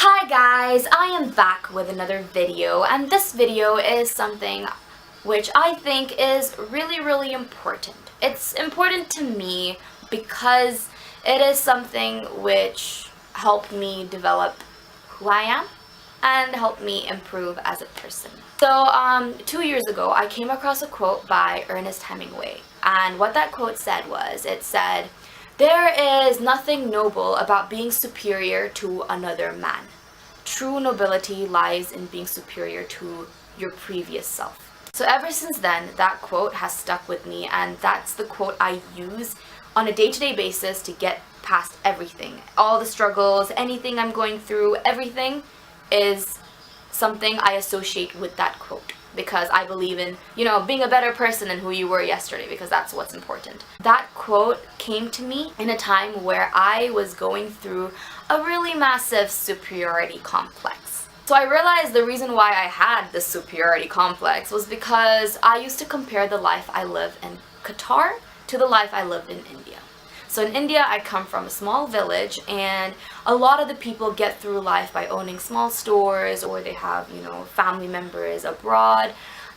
Hi guys, I am back with another video, and this video is something which I think is really important. It's important to me because it is something which helped me develop who I am and helped me improve as a person. So 2 years ago I came across a quote by Ernest Hemingway, and what that quote said was, it said, "There is nothing noble about being superior to another man. True nobility lies in being superior to your previous self." So ever since then, that quote has stuck with me, and that's the quote I use on a day-to-day basis to get past everything. All the struggles, anything I'm going through, everything is something I associate with that quote, because I believe in, being a better person than who you were yesterday, because that's what's important. That quote came to me in a time where I was going through a really massive superiority complex. So I realized the reason why I had this superiority complex was because I used to compare the life I live in Qatar to the life I lived in India. So in India, I come from a small village, and a lot of the people get through life by owning small stores, or they have, family members abroad.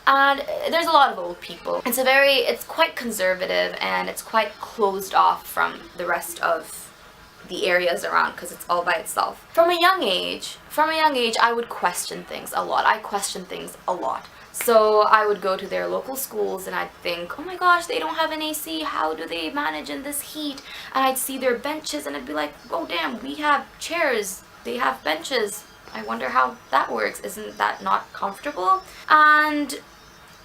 And there's a lot of old people. It's quite conservative, and it's quite closed off from the rest of the areas around, because it's all by itself. From a young age, I would question things a lot. I question things a lot. So I would go to their local schools and I'd think, oh my gosh, they don't have an AC. How do they manage in this heat? And I'd see their benches and I'd be like, oh damn, we have chairs. They have benches. I wonder how that works. Isn't that not comfortable? And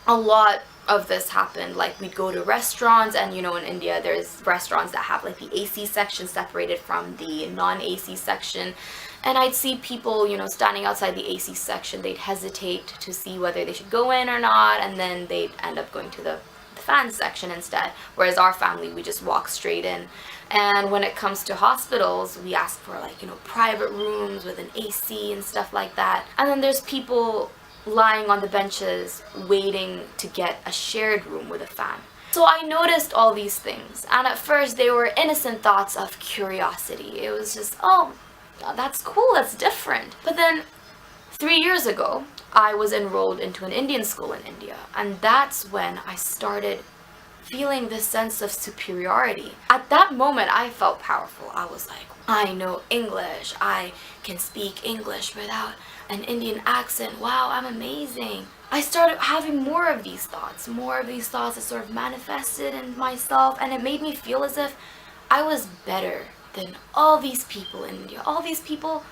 a lot of this happened. Like, we'd go to restaurants, and in India there's restaurants that have like the AC section separated from the non-AC section, and I'd see people standing outside the AC section. They'd hesitate to see whether they should go in or not, and then they'd end up going to the fan section instead, whereas our family, we just walk straight in. And when it comes to hospitals, we ask for private rooms with an AC and stuff like that. And then there's people lying on the benches waiting to get a shared room with a fan. So I noticed all these things, and at first they were innocent thoughts of curiosity. It was just, oh, that's cool, that's different. But then 3 years ago, I was enrolled into an Indian school in India, and that's when I started feeling this sense of superiority. At that moment, I felt powerful. I was like, I know English. I can speak English without an Indian accent. Wow, I'm amazing. I started having more of these thoughts that sort of manifested in myself, and it made me feel as if I was better than all these people in India, all these people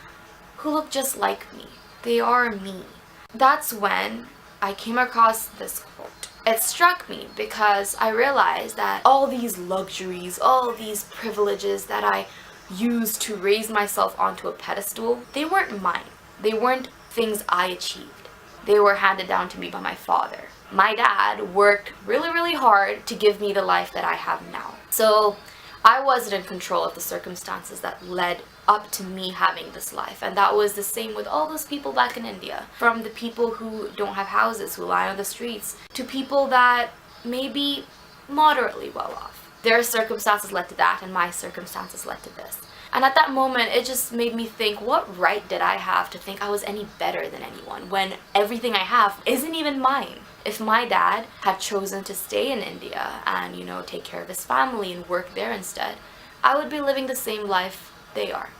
who look just like me. They are me. That's when I came across this quote. It struck me because I realized that all these luxuries, all these privileges that I used to raise myself onto a pedestal, they weren't mine. They weren't things I achieved. They were handed down to me by my father. My dad worked really hard to give me the life that I have now. So I wasn't in control of the circumstances that led up to me having this life. And that was the same with all those people back in India. From the people who don't have houses, who lie on the streets, to people that may be moderately well off. Their circumstances led to that, and my circumstances led to this. And at that moment, it just made me think, what right did I have to think I was any better than anyone when everything I have isn't even mine? If my dad had chosen to stay in India and, take care of his family and work there instead, I would be living the same life they are.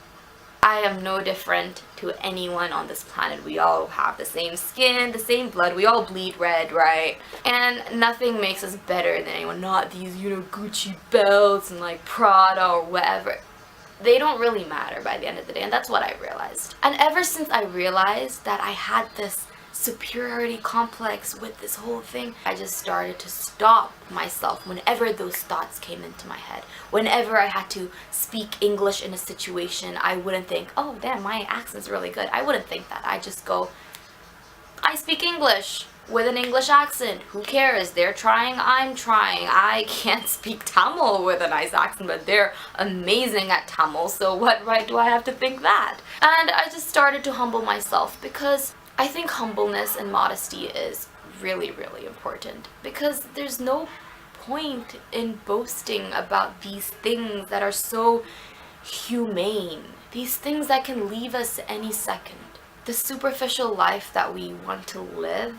I am no different to anyone on this planet. We all have the same skin, the same blood. We all bleed red, right? And nothing makes us better than anyone. Not these, Gucci belts and Prada or whatever. They don't really matter by the end of the day, and that's what I realized. And ever since I realized that I had this superiority complex with this whole thing, I just started to stop myself whenever those thoughts came into my head. Whenever I had to speak English in a situation, I wouldn't think, oh damn, my accent's really good. I wouldn't think that. I just go, I speak English with an English accent. Who cares? They're trying, I'm trying. I can't speak Tamil with a nice accent, but they're amazing at Tamil, so what right do I have to think that? And I just started to humble myself, because I think humbleness and modesty is really important, because there's no point in boasting about these things that are so humane. These things that can leave us any second. The superficial life that we want to live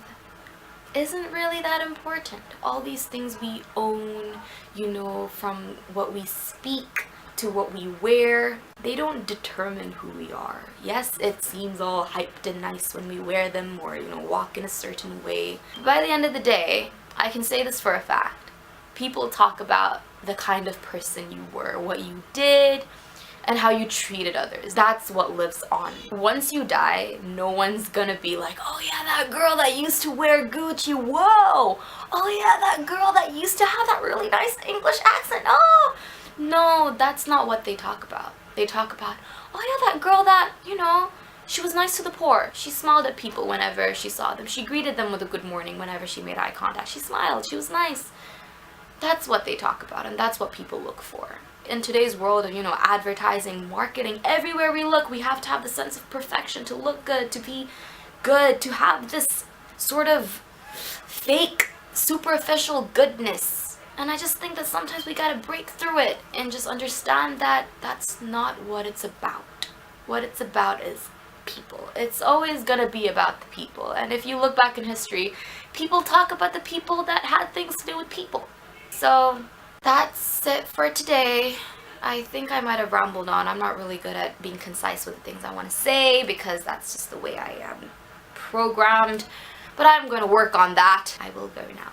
isn't really that important. All these things we own, from what we speak to what we wear, they don't determine who we are. Yes, it seems all hyped and nice when we wear them or, walk in a certain way. By the end of the day, I can say this for a fact. People talk about the kind of person you were, what you did, and how you treated others. That's what lives on. Once you die, no one's gonna be like, oh yeah, that girl that used to wear Gucci, whoa! Oh yeah, that girl that used to have that really nice English accent, oh! No, that's not what they talk about. They talk about, oh yeah, that girl that, she was nice to the poor. She smiled at people whenever she saw them. She greeted them with a good morning whenever she made eye contact. She smiled, she was nice. That's what they talk about, and that's what people look for. In today's world of, advertising, marketing, everywhere we look, we have to have the sense of perfection, to look good, to be good, to have this sort of fake, superficial goodness. And I just think that sometimes we gotta break through it and just understand that that's not what it's about. What it's about is people. It's always gonna be about the people. And if you look back in history, people talk about the people that had things to do with people. So that's it for today. I think I might have rambled on. I'm not really good at being concise with the things I want to say because that's just the way I am programmed. But I'm going to work on that. I will go now.